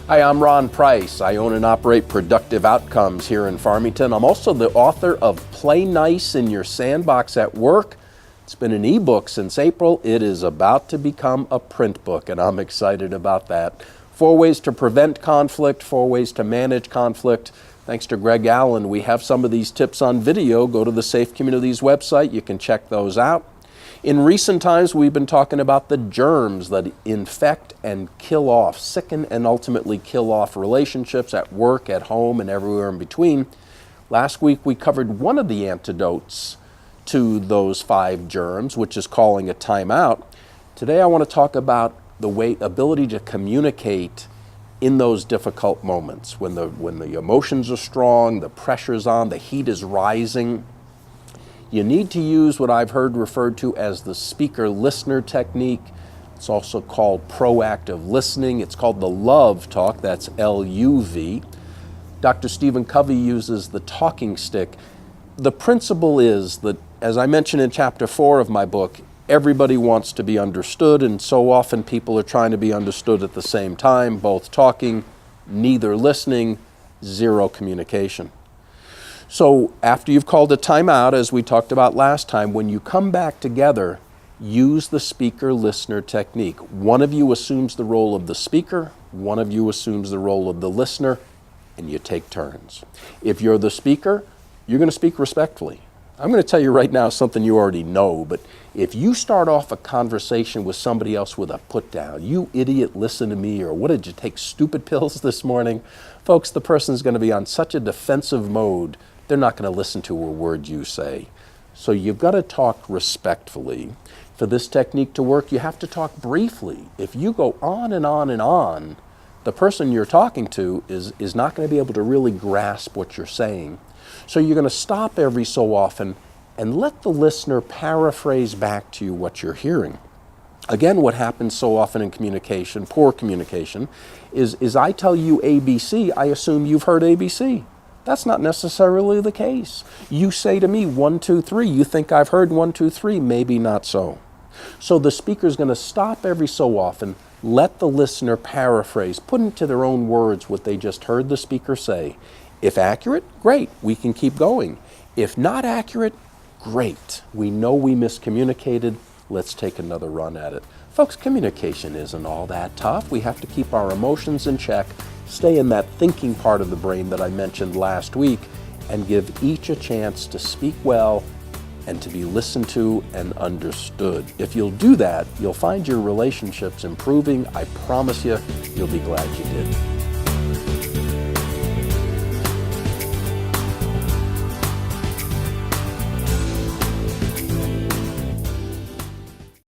Hi, I'm Ron Price. I own and operate Productive Outcomes here in Farmington. I'm also the author of Play Nice in Your Sandbox at Work. It's been an ebook since April. It is about to become a print book, and I'm excited about that. 4 ways to prevent conflict, 4 ways to manage conflict. Thanks to Greg Allen, we have some of these tips on video. Go to the Safe Communities website. You can check those out. In recent times, we've been talking about the germs that infect and kill off, sicken and ultimately kill off relationships at work, at home, and everywhere in between. Last week, we covered one of the antidotes to those 5 germs, which is calling a timeout. Today, I want to talk about the ability to communicate in those difficult moments, when the emotions are strong, the pressure's on, the heat is rising. You need to use what I've heard referred to as the speaker-listener technique. It's also called proactive listening. It's called the LOVE talk, that's L-U-V. Dr. Stephen Covey uses the talking stick. The principle is that, as I mentioned in chapter 4 of my book, everybody wants to be understood, and so often people are trying to be understood at the same time, both talking, neither listening, zero communication. So after you've called a timeout, as we talked about last time, when you come back together, use the speaker-listener technique. One of you assumes the role of the speaker, one of you assumes the role of the listener, and you take turns. If you're the speaker, you're going to speak respectfully. I'm going to tell you right now something you already know, but if you start off a conversation with somebody else with a put down, "You idiot, listen to me," or "What did you take stupid pills this morning?" Folks, the person's going to be on such a defensive mode, they're not going to listen to a word you say. So you've got to talk respectfully. For this technique to work, you have to talk briefly. If you go on and on and on, the person you're talking to is not going to be able to really grasp what you're saying. So you're going to stop every so often and let the listener paraphrase back to you what you're hearing. Again, what happens so often in communication, poor communication, is I tell you ABC, I assume you've heard ABC. That's not necessarily the case. You say to me 1, 2, 3, you think I've heard 1, 2, 3, maybe not so. So the speaker's going to stop every so often, let the listener paraphrase, put into their own words what they just heard the speaker say. If accurate, great, we can keep going. If not accurate, great. We know we miscommunicated, let's take another run at it. Folks, communication isn't all that tough. We have to keep our emotions in check, stay in that thinking part of the brain that I mentioned last week, and give each a chance to speak well and to be listened to and understood. If you'll do that, you'll find your relationships improving. I promise you, you'll be glad you did.